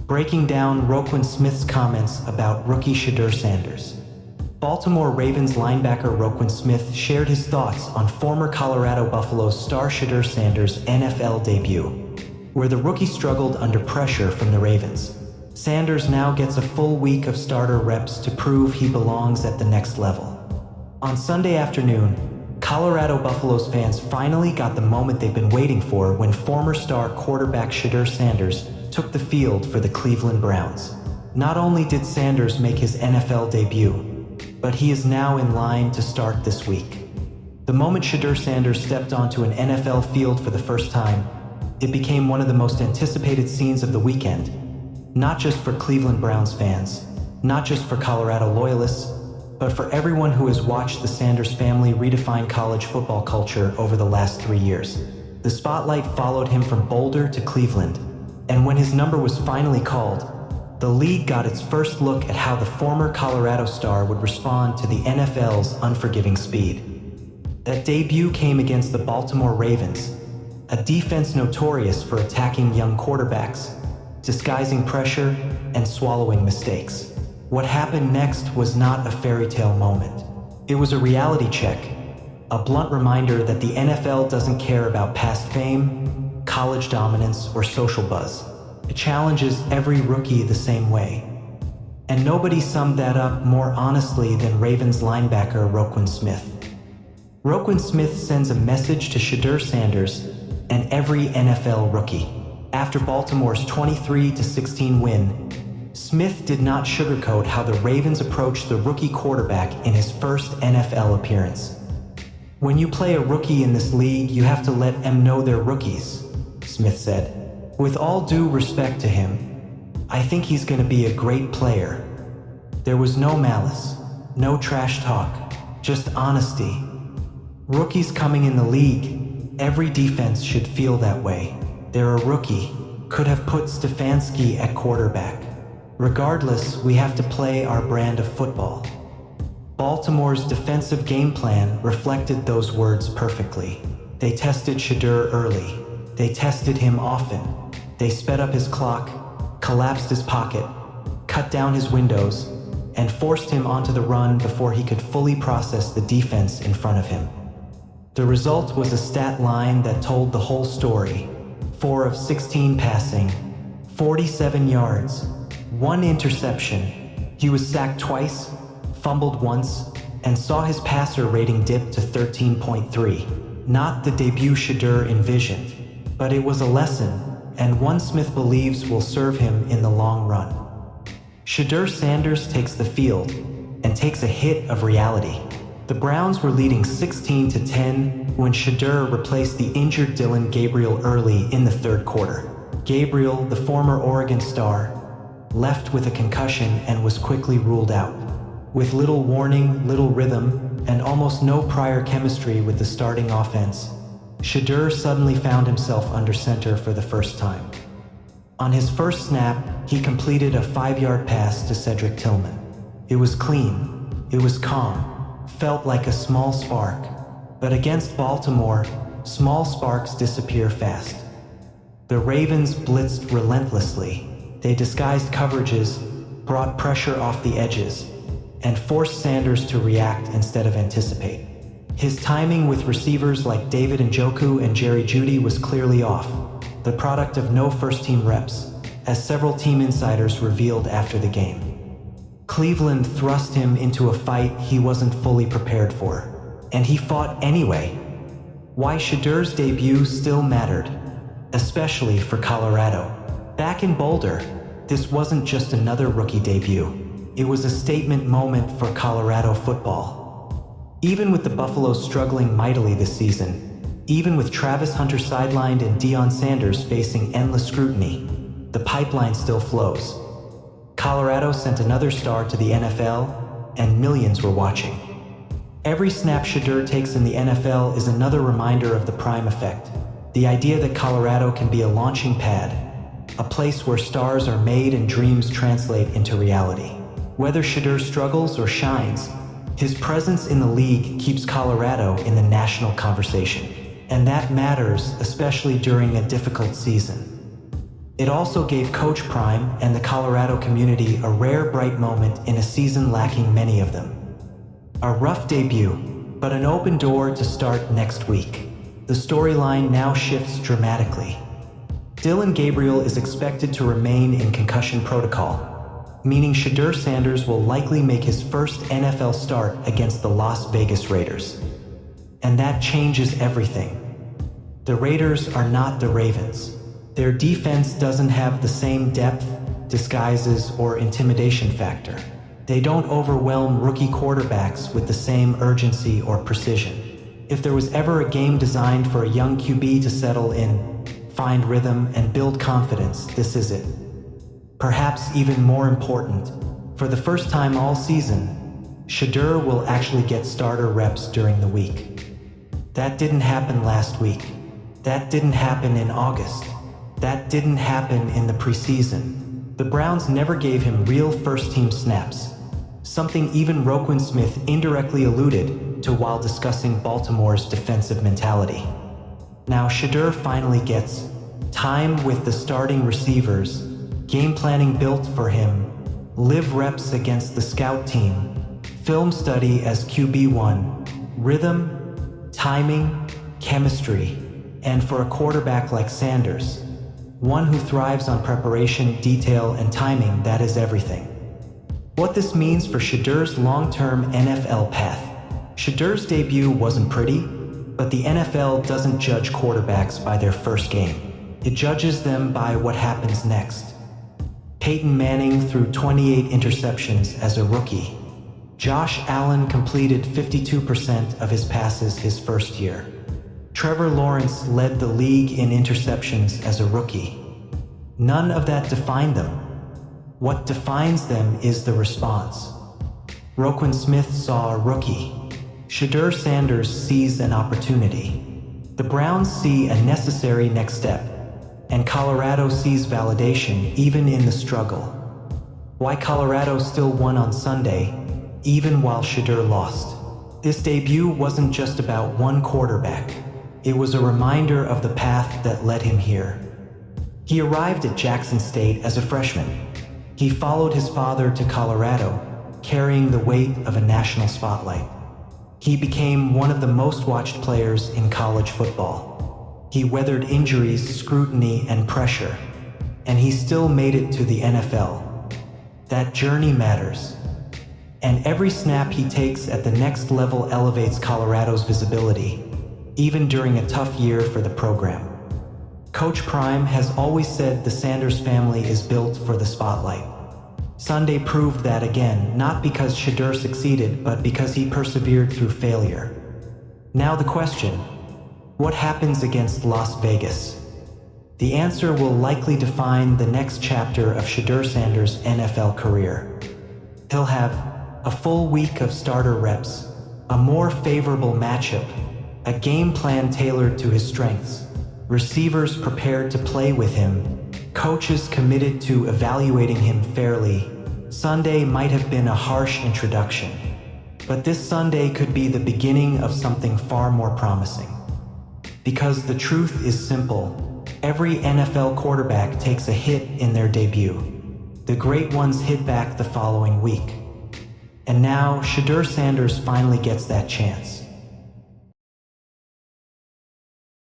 breaking down Roquan Smith's comments about rookie Shedeur Sanders. Baltimore Ravens linebacker Roquan Smith shared his thoughts on former Colorado Buffaloes star Shedeur Sanders' NFL debut, where the rookie struggled under pressure from the Ravens. Sanders now gets a full week of starter reps to prove he belongs at the next level. On Sunday afternoon, Colorado Buffaloes fans finally got the moment they've been waiting for when former star quarterback Shedeur Sanders took the field for the Cleveland Browns. Not only did Sanders make his NFL debut, but he is now in line to start this week. The moment Shedeur Sanders stepped onto an NFL field for the first time, it became one of the most anticipated scenes of the weekend, not just for Cleveland Browns fans, not just for Colorado loyalists, but for everyone who has watched the Sanders family redefine college football culture over the last 3 years. The spotlight followed him from Boulder to Cleveland, and when his number was finally called, the league got its first look at how the former Colorado star would respond to the NFL's unforgiving speed. That debut came against the Baltimore Ravens, a defense notorious for attacking young quarterbacks, disguising pressure, and swallowing mistakes. What happened next was not a fairy tale moment. It was a reality check, a blunt reminder that the NFL doesn't care about past fame, college dominance, or social buzz. It challenges every rookie the same way. And nobody summed that up more honestly than Ravens linebacker Roquan Smith. Roquan Smith sends a message to Shedeur Sanders and every NFL rookie. After Baltimore's 23-16 win, Smith did not sugarcoat how the Ravens approached the rookie quarterback in his first NFL appearance. "When you play a rookie in this league, you have to let them know they're rookies," Smith said. "With all due respect to him, I think he's going to be a great player." There was no malice, no trash talk, just honesty. Rookies coming in the league, every defense should feel that way. They're a rookie, could have put Stefanski at quarterback. Regardless, we have to play our brand of football. Baltimore's defensive game plan reflected those words perfectly. They tested Shedeur early. They tested him often. They sped up his clock, collapsed his pocket, cut down his windows, and forced him onto the run before he could fully process the defense in front of him. The result was a stat line that told the whole story. 4 of 16 passing, 47 yards, 1 interception. He was sacked twice, fumbled once, and saw his passer rating dip to 13.3. Not the debut Shedeur envisioned, but it was a lesson, and one Smith believes will serve him in the long run. Shedeur Sanders takes the field and takes a hit of reality. The Browns were leading 16-10 when Shedeur replaced the injured Dillon Gabriel early in the third quarter. Gabriel, the former Oregon star, left with a concussion and was quickly ruled out. With little warning, little rhythm, and almost no prior chemistry with the starting offense, Shedeur suddenly found himself under center for the first time. On his first snap, he completed a 5-yard pass to Cedric Tillman. It was clean, it was calm, felt like a small spark. But against Baltimore, small sparks disappear fast. The Ravens blitzed relentlessly. They disguised coverages, brought pressure off the edges, and forced Sanders to react instead of anticipate. His timing with receivers like David Njoku and Jerry Jeudy was clearly off, the product of no first-team reps, as several team insiders revealed after the game. Cleveland thrust him into a fight he wasn't fully prepared for, and he fought anyway. Why Shedeur's debut still mattered, especially for Colorado. Back in Boulder, this wasn't just another rookie debut. It was a statement moment for Colorado football. Even with the Buffaloes struggling mightily this season, even with Travis Hunter sidelined and Deion Sanders facing endless scrutiny, the pipeline still flows. Colorado sent another star to the NFL, and millions were watching. Every snap Shedeur takes in the NFL is another reminder of the prime effect. The idea that Colorado can be a launching pad, a place where stars are made and dreams translate into reality. Whether Shedeur struggles or shines, his presence in the league keeps Colorado in the national conversation. And that matters, especially during a difficult season. It also gave Coach Prime and the Colorado community a rare bright moment in a season lacking many of them. A rough debut, but an open door to start next week. The storyline now shifts dramatically. Dillon Gabriel is expected to remain in concussion protocol, meaning Shedeur Sanders will likely make his first NFL start against the Las Vegas Raiders. And that changes everything. The Raiders are not the Ravens. Their defense doesn't have the same depth, disguises, or intimidation factor. They don't overwhelm rookie quarterbacks with the same urgency or precision. If there was ever a game designed for a young QB to settle in, find rhythm, and build confidence, this is it. Perhaps even more important, for the first time all season, Shedeur will actually get starter reps during the week. That didn't happen last week. That didn't happen in August. That didn't happen in the preseason. The Browns never gave him real first-team snaps, something even Roquan Smith indirectly alluded to while discussing Baltimore's defensive mentality. Now Shedeur finally gets time with the starting receivers, game planning built for him, live reps against the scout team, film study as QB1, rhythm, timing, chemistry, and for a quarterback like Sanders, one who thrives on preparation, detail, and timing, that is everything. What this means for Shedeur's long-term NFL path. Shedeur's debut wasn't pretty, but the NFL doesn't judge quarterbacks by their first game. It judges them by what happens next. Peyton Manning threw 28 interceptions as a rookie. Josh Allen completed 52% of his passes his first year. Trevor Lawrence led the league in interceptions as a rookie. None of that defined them. What defines them is the response. Roquan Smith saw a rookie. Shedeur Sanders sees an opportunity. The Browns see a necessary next step, and Colorado sees validation even in the struggle. Why Colorado still won on Sunday, even while Shedeur lost. This debut wasn't just about one quarterback. It was a reminder of the path that led him here. He arrived at Jackson State as a freshman. He followed his father to Colorado, carrying the weight of a national spotlight. He became one of the most watched players in college football. He weathered injuries, scrutiny, and pressure, and he still made it to the NFL. That journey matters. And every snap he takes at the next level elevates Colorado's visibility, even during a tough year for the program. Coach Prime has always said the Sanders family is built for the spotlight. Sunday proved that again, not because Shedeur succeeded, but because he persevered through failure. Now the question, what happens against Las Vegas? The answer will likely define the next chapter of Shedeur Sanders' NFL career. He'll have a full week of starter reps, a more favorable matchup, a game plan tailored to his strengths, receivers prepared to play with him, coaches committed to evaluating him fairly. Sunday might have been a harsh introduction, but this Sunday could be the beginning of something far more promising. Because the truth is simple, every NFL quarterback takes a hit in their debut. The great ones hit back the following week. And now, Shedeur Sanders finally gets that chance.